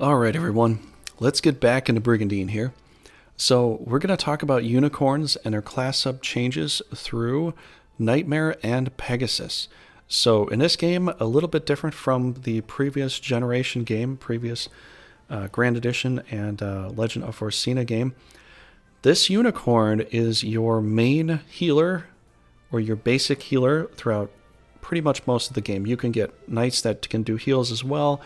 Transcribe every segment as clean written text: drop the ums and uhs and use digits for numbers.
Alright everyone, let's get back into Brigandine here. So we're going to talk about unicorns and their class up changes through Nightmare and Pegasus. So in this game, a little bit different from the previous generation game, previous Grand Edition and Legend of Runersia game. This unicorn is your main healer or your basic healer throughout pretty much most of the game. You can get knights that can do heals as well.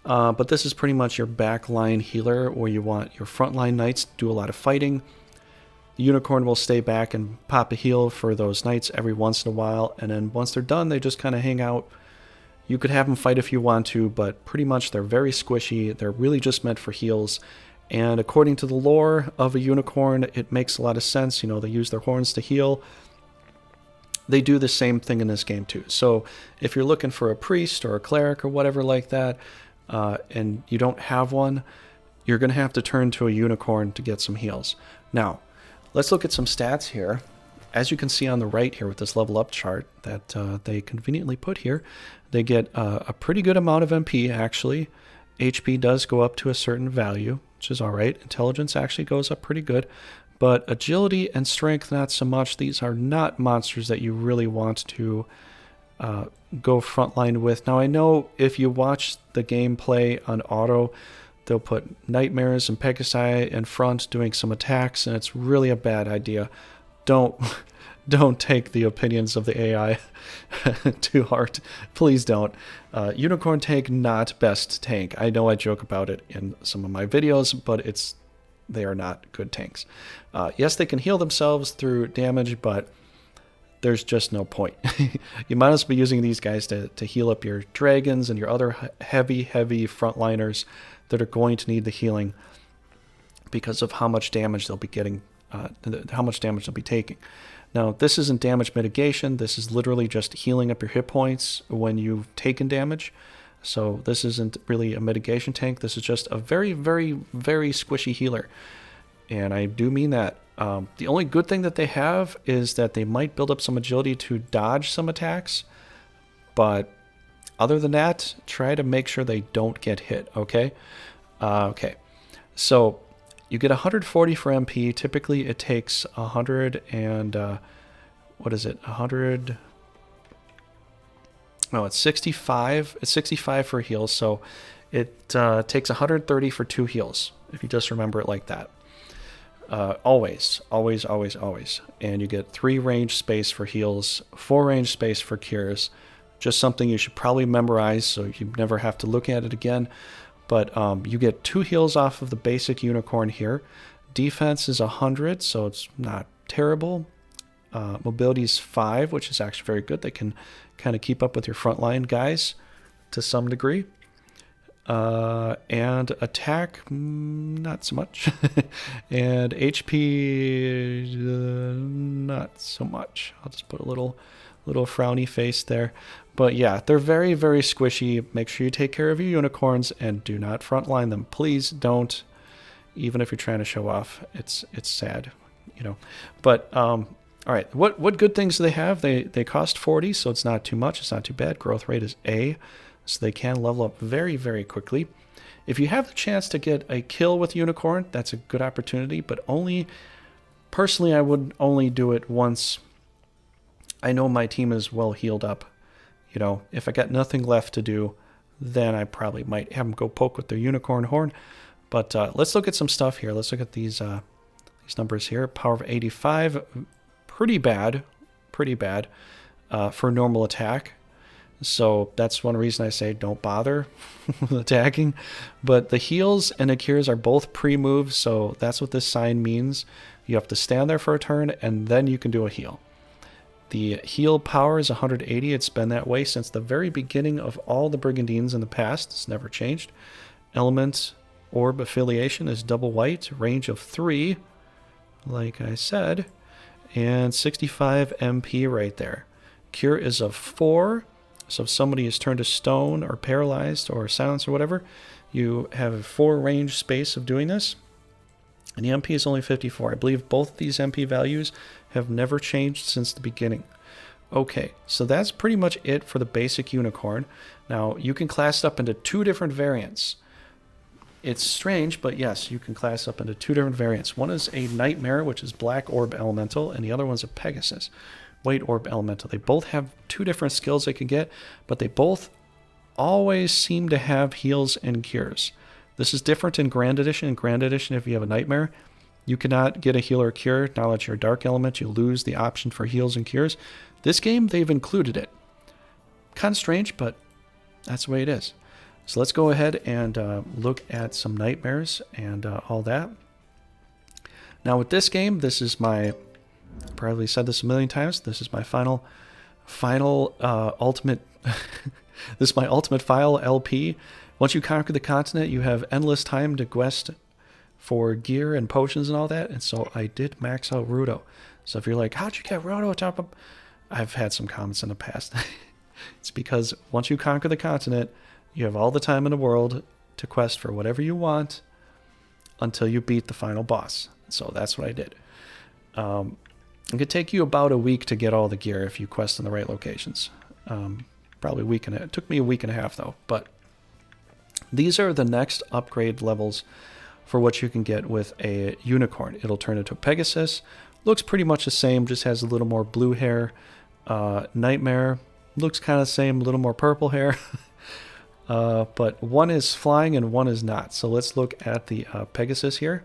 But this is pretty much your backline healer, where you want your frontline knights to do a lot of fighting. The unicorn will stay back and pop a heal for those knights every once in a while, and then once they're done, they just kind of hang out. You could have them fight if you want to, but pretty much they're very squishy. They're really just meant for heals. And according to the lore of a unicorn, it makes a lot of sense. You know, they use their horns to heal. They do the same thing in this game too. So if you're looking for a priest or a cleric or whatever like that, and you don't have one, you're going to have to turn to a unicorn to get some heals. Now, let's look at some stats here. As you can see on the right here with this level up chart that they conveniently put here, they get a pretty good amount of MP actually. HP does go up to a certain value, which is alright. Intelligence actually goes up pretty good. But agility and strength, not so much. These are not monsters that you really want to go frontline with. Now I know if you watch the gameplay on auto, they'll put Nightmares and Pegasi in front doing some attacks, and it's really a bad idea. Don't take the opinions of the AI too hard. Please don't. Unicorn tank, not best tank. I know I joke about it in some of my videos, but they are not good tanks. Yes, they can heal themselves through damage, but there's just no point. You might as well be using these guys to heal up your dragons and your other heavy frontliners that are going to need the healing because of how much damage they'll be getting, how much damage they'll be taking. Now, this isn't damage mitigation. This is literally just healing up your hit points when you've taken damage. So this isn't really a mitigation tank. This is just a very squishy healer. And I do mean that. The only good thing that they have is that they might build up some agility to dodge some attacks. But other than that, try to make sure they don't get hit, okay? Okay. So you get 140 for MP. Typically it takes 100 and... what is it? 100... No, it's 65. It's 65 for heals, so it takes 130 for 2 heals, if you just remember it like that. Always. And you get 3 range space for heals, 4 range space for cures. Just something you should probably memorize so you never have to look at it again. But you get 2 heals off of the basic unicorn here. Defense is 100, so it's not terrible. Mobility is 5, which is actually very good. They can kind of keep up with your frontline guys to some degree. And attack, not so much. And HP, not so much. I'll just put a little frowny face there. But yeah, they're very squishy. Make sure you take care of your unicorns and do not frontline them. Please don't. Even if you're trying to show off, it's sad, you know. But all right, what good things do they have? They cost 40, so it's not too much. It's not too bad. Growth rate is A, so they can level up very quickly. If you have the chance to get a kill with unicorn, that's a good opportunity, but personally, I would only do it once I know my team is well healed up. You know, if I got nothing left to do, then I probably might have them go poke with their unicorn horn. But let's look at some stuff here. Let's look at these numbers here. Power of 85, pretty bad for normal attack. So that's one reason I say don't bother attacking. But the heals and the cures are both pre-moves, so that's what this sign means. You have to stand there for a turn, and then you can do a heal. The heal power is 180. It's been that way since the very beginning of all the Brigandines in the past. It's never changed. Element orb affiliation is double white. Range of 3, like I said. And 65 MP right there. Cure is of 4. So if somebody is turned to stone or paralyzed or silenced or whatever, you have a 4 range space of doing this. And the MP is only 54. I believe both of these MP values have never changed since the beginning. Okay, so that's pretty much it for the basic unicorn. Now, you can class it up into 2 different variants. It's strange, but yes, you can class up into two different variants. One is a Nightmare, which is Black Orb Elemental, and the other one's a Pegasus, White Orb Elemental. They both have two different skills they can get, but they both always seem to have heals and cures. This is different in Grand Edition. In Grand Edition, if you have a Nightmare, you cannot get a heal or cure. Now that you're a Dark Element, you lose the option for heals and cures. This game, they've included it. Kind of strange, but that's the way it is. So let's go ahead and look at some Nightmares and all that. Now with this game, this is my, probably said this a million times, this is my final ultimate, this is my ultimate file LP. Once you conquer the continent, you have endless time to quest for gear and potions and all that. And so I did max out Rudo. So if you're like, how'd you get Rudo top up? I've had some comments in the past. It's because once you conquer the continent, you have all the time in the world to quest for whatever you want until you beat the final boss. So that's what I did. It could take you about a week to get all the gear if you quest in the right locations. Probably a week and it took me a week and a half though. But these are the next upgrade levels for what you can get with a unicorn. It'll turn into a Pegasus. Looks pretty much the same, just has a little more blue hair. Nightmare looks kind of the same, a little more purple hair. But one is flying and one is not. So let's look at the Pegasus here.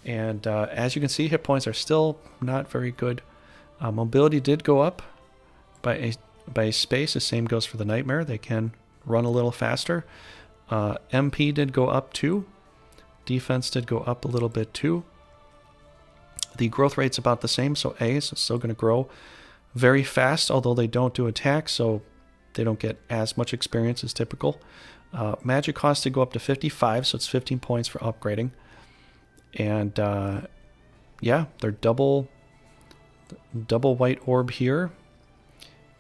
And as you can see, hit points are still not very good. Mobility did go up by a space. The same goes for the Nightmare. They can run a little faster. MP did go up too. Defense did go up a little bit too. The growth rate's about the same, so A is still going to grow very fast, although they don't do attack, so they don't get as much experience as typical. Magic cost did go up to 55, so it's 15 points for upgrading. And yeah, they're double white orb here.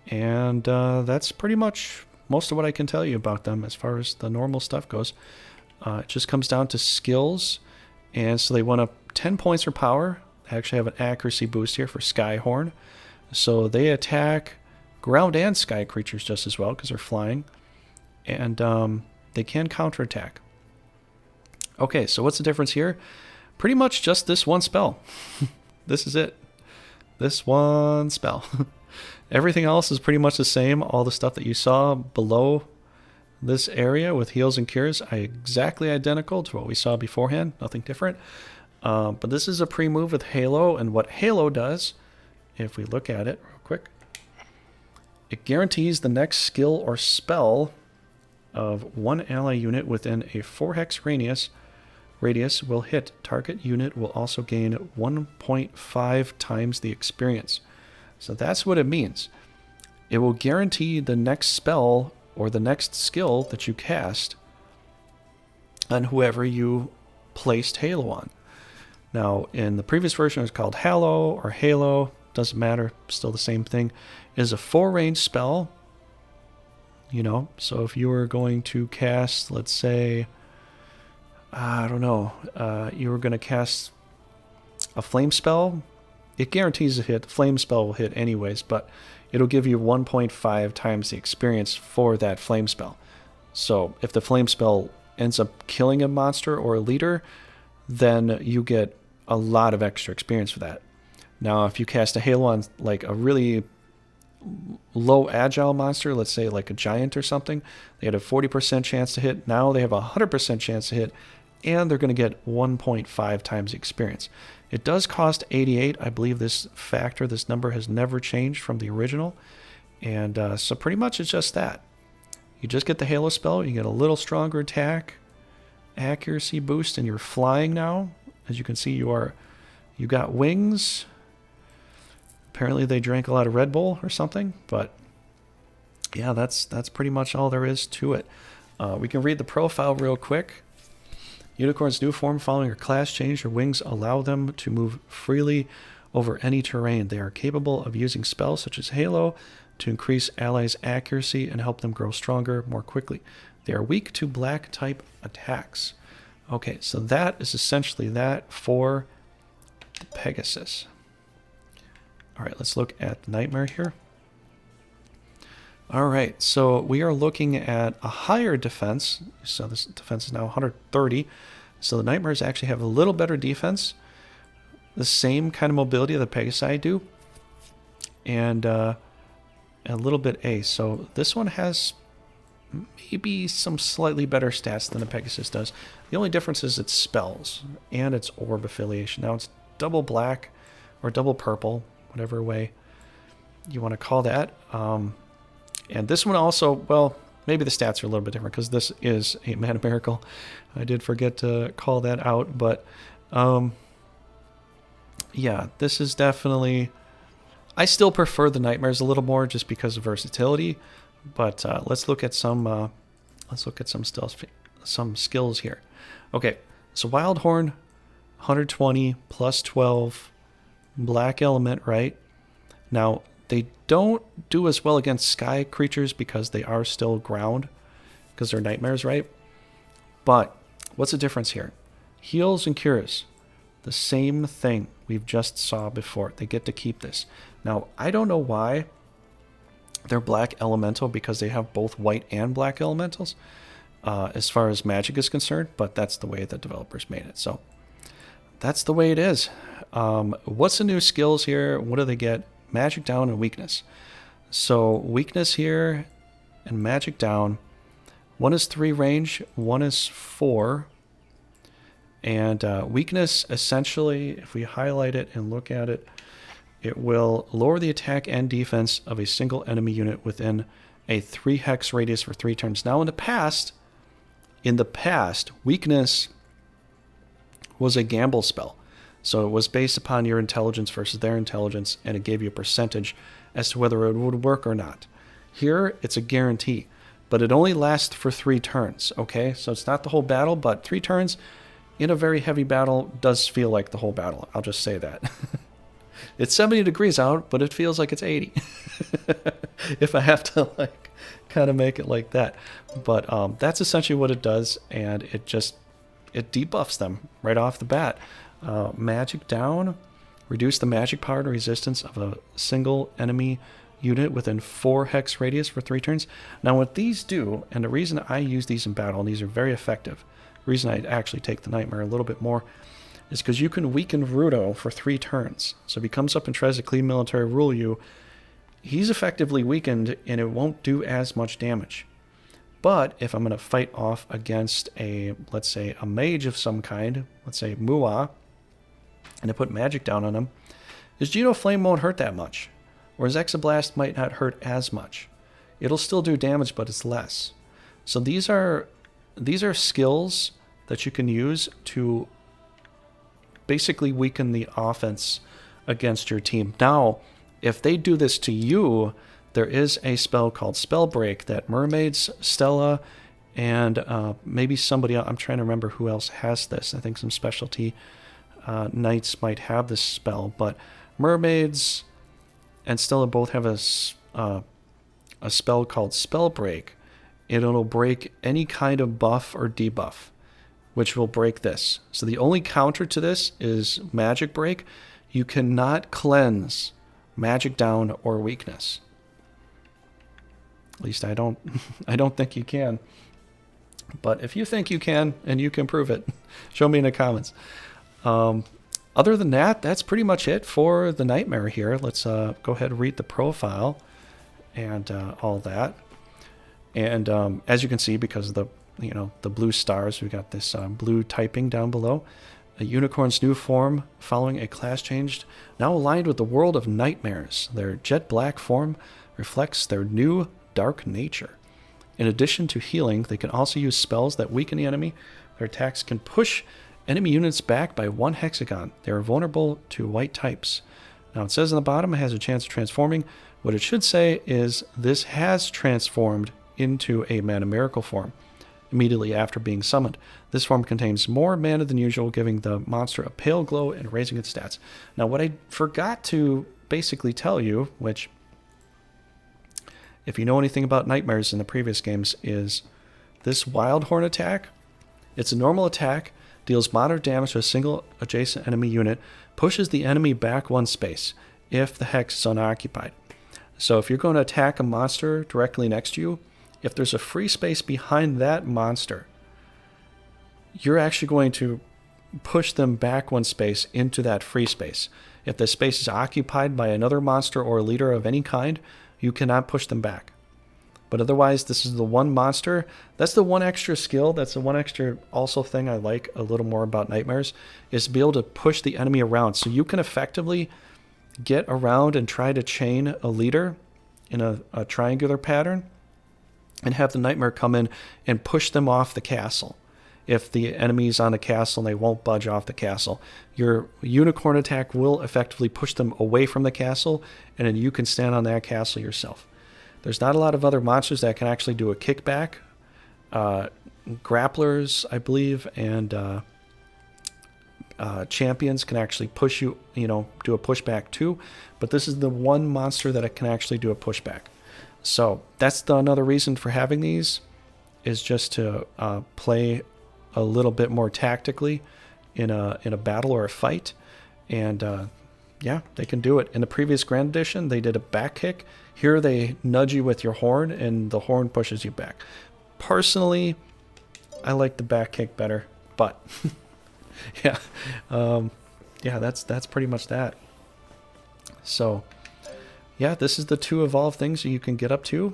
And that's pretty much most of what I can tell you about them as far as the normal stuff goes. It just comes down to skills. And so they went up 10 points for power. They actually have an accuracy boost here for Skyhorn. So they attack ground and sky creatures just as well because they're flying. And they can counterattack. Okay, so what's the difference here? Pretty much just this one spell. This is it. This one spell. Everything else is pretty much the same. All the stuff that you saw below this area with heals and cures are exactly identical to what we saw beforehand. Nothing different. But this is a pre-move with Halo. And what Halo does, if we look at it real quick, it guarantees the next skill or spell of one ally unit within a 4-hex radius will hit. Target unit will also gain 1.5 times the experience. So that's what it means. It will guarantee the next spell or the next skill that you cast on whoever you placed Halo on. Now, in the previous version, it was called Halo or Halo. Doesn't matter. Still the same thing. It is a 4-range spell. You know, so if you were going to cast, let's say, I don't know, you were going to cast a flame spell, it guarantees a hit. Flame spell will hit anyways, but it'll give you 1.5 times the experience for that flame spell. So if the flame spell ends up killing a monster or a leader, then you get a lot of extra experience for that. Now, if you cast a Halo on like a really low agile monster, let's say like a giant or something, they had a 40% chance to hit. Now they have a 100% chance to hit, and they're going to get 1.5 times the experience. It does cost 88. I believe this number has never changed from the original. And so pretty much it's just that. You just get the Halo spell, you get a little stronger attack, accuracy boost, and you're flying now. As you can see, you got wings. Apparently they drank a lot of Red Bull or something, but yeah, that's pretty much all there is to it. We can read the profile real quick. Unicorn's new form following her class change. Her wings allow them to move freely over any terrain. They are capable of using spells such as Halo to increase allies' accuracy and help them grow stronger more quickly. They are weak to black type attacks. Okay, so that is essentially that for the Pegasus. All right, let's look at the Nightmare here. All right, so we are looking at a higher defense. So this defense is now 130. So the Nightmares actually have a little better defense. The same kind of mobility that Pegasi do. And a little bit ace. So this one has maybe some slightly better stats than the Pegasus does. The only difference is its spells and its orb affiliation. Now it's double black or double purple, whatever way you want to call that. And this one also, well, maybe the stats are a little bit different because this is a Mana Miracle. I did forget to call that out, but yeah, this is definitely... I still prefer the Nightmares a little more just because of versatility, but let's look at some skills here. Okay, so Wildhorn, 120 plus 12, black element, right? Now they don't do as well against sky creatures because they are still ground, because they're Nightmares, right? But what's the difference here? Heals and cures, the same thing we've just saw before. They get to keep this. Now, I don't know why they're black elemental, because they have both white and black elementals as far as magic is concerned, but that's the way the developers made it. So that's the way it is. What's the new skills here? What do they get? Magic down and weakness. So weakness here and magic down. One is 3 range, one is 4. And weakness, essentially, if we highlight it and look at it, it will lower the attack and defense of a single enemy unit within a 3 hex radius for 3 turns. Now, in the past, weakness was a gamble spell. So it was based upon your intelligence versus their intelligence, and it gave you a percentage as to whether it would work or not. Here, it's a guarantee, but it only lasts for 3 turns, okay? So it's not the whole battle, but 3 turns in a very heavy battle does feel like the whole battle. I'll just say that. It's 70 degrees out, but it feels like it's 80. If I have to, like, kind of make it like that. But that's essentially what it does, and it debuffs them right off the bat. Magic down, reduce the magic power and resistance of a single enemy unit within 4 hex radius for 3 turns. Now what these do, and the reason I use these in battle, and these are very effective, the reason I actually take the Nightmare a little bit more, is because you can weaken Rudo for 3 turns. So if he comes up and tries to clean military rule you, he's effectively weakened and it won't do as much damage. But if I'm going to fight off against a, let's say, a mage of some kind, let's say Mua, and I put magic down on him, his Geno Flame won't hurt that much, or his Exoblast might not hurt as much. It'll still do damage, but it's less. So these are skills that you can use to basically weaken the offense against your team. Now, if they do this to you, there is a spell called Spell Break that Mermaids, Stella, and maybe somebody else, I'm trying to remember who else has this. I think some specialty knights might have this spell, but Mermaids and Stella both have a spell called Spell Break. It'll break any kind of buff or debuff, which will break this. So the only counter to this is Magic Break. You cannot cleanse Magic Down or Weakness. At least I don't think you can. But if you think you can and you can prove it, show me in the comments. Other than that, that's pretty much it for the Nightmare here. Let's go ahead and read the profile and all that. And as you can see, because of the blue stars, we got this blue typing down below. A unicorn's new form following a class change, now aligned with the world of nightmares. Their jet black form reflects their new dark nature. In addition to healing, they can also use spells that weaken the enemy. Their attacks can push enemy units back by 1 hexagon. They are vulnerable to white types. Now it says on the bottom it has a chance of transforming. What it should say is this has transformed into a Mana Miracle form immediately after being summoned. This form contains more mana than usual, giving the monster a pale glow and raising its stats. Now what I forgot to basically tell you, which if you know anything about nightmares in the previous games, is this Wildhorn attack. It's a normal attack, deals moderate damage to a single adjacent enemy unit, pushes the enemy back 1 space if the hex is unoccupied. So if you're going to attack a monster directly next to you, if there's a free space behind that monster, you're actually going to push them back one space into that free space. If the space is occupied by another monster or a leader of any kind, you cannot push them back. But otherwise, this is the one monster. That's the one extra skill. That's the one extra also thing I like a little more about Nightmares, is to be able to push the enemy around. So you can effectively get around and try to chain a leader in a triangular pattern and have the Nightmare come in and push them off the castle. If the enemy's on the castle and they won't budge off the castle, your unicorn attack will effectively push them away from the castle, and then you can stand on that castle yourself. There's not a lot of other monsters that can actually do a kickback. Grapplers, I believe, and champions can actually push you, do a pushback too. But this is the one monster that can actually do a pushback. So that's another reason for having these, is just to play a little bit more tactically in a battle or a fight. And yeah, they can do it. In the previous Grand Edition, they did a back kick. Here they nudge you with your horn, and the horn pushes you back. Personally, I like the back kick better, but yeah, yeah, that's pretty much that. So yeah, this is the 2 evolved things you can get up to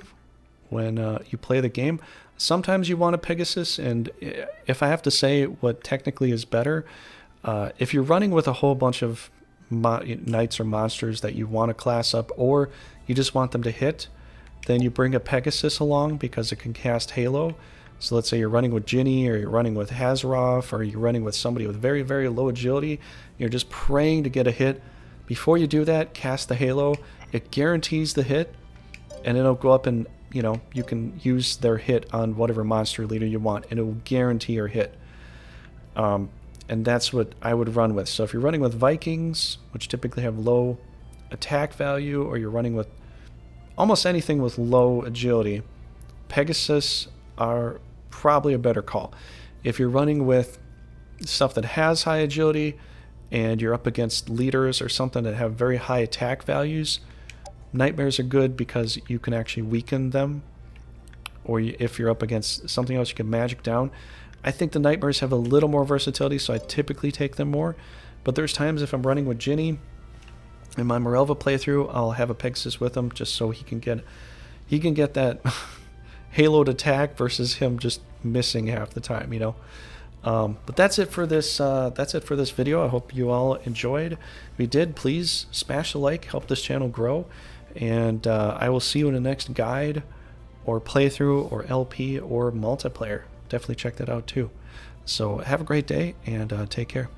when you play the game. Sometimes you want a Pegasus, and if I have to say what technically is better, if you're running with a whole bunch of knights or monsters that you want to class up, or you just want them to hit, then you bring a Pegasus along because it can cast Halo. So let's say you're running with Ginny, or you're running with Hazaroth, or you're running with somebody with very, very low agility. You're just praying to get a hit. Before you do that, cast the Halo. It guarantees the hit, and it'll go up and, you can use their hit on whatever monster leader you want, and it will guarantee your hit. And that's what I would run with. So if you're running with Vikings, which typically have low attack value, or you're running with almost anything with low agility, Pegasus are probably a better call. If you're running with stuff that has high agility and you're up against leaders or something that have very high attack values, Nightmares are good because you can actually weaken them. Or if you're up against something else, you can magic down. I think the Nightmares have a little more versatility, so I typically take them more. But there's times if I'm running with Ginny in my Morelva playthrough, I'll have a Pegasus with him just so he can get that haloed attack versus him just missing half the time, But that's it for this. That's it for this video. I hope you all enjoyed. If you did, please smash a like, help this channel grow, and I will see you in the next guide, or playthrough, or LP, or multiplayer. Definitely check that out too. So have a great day, and take care.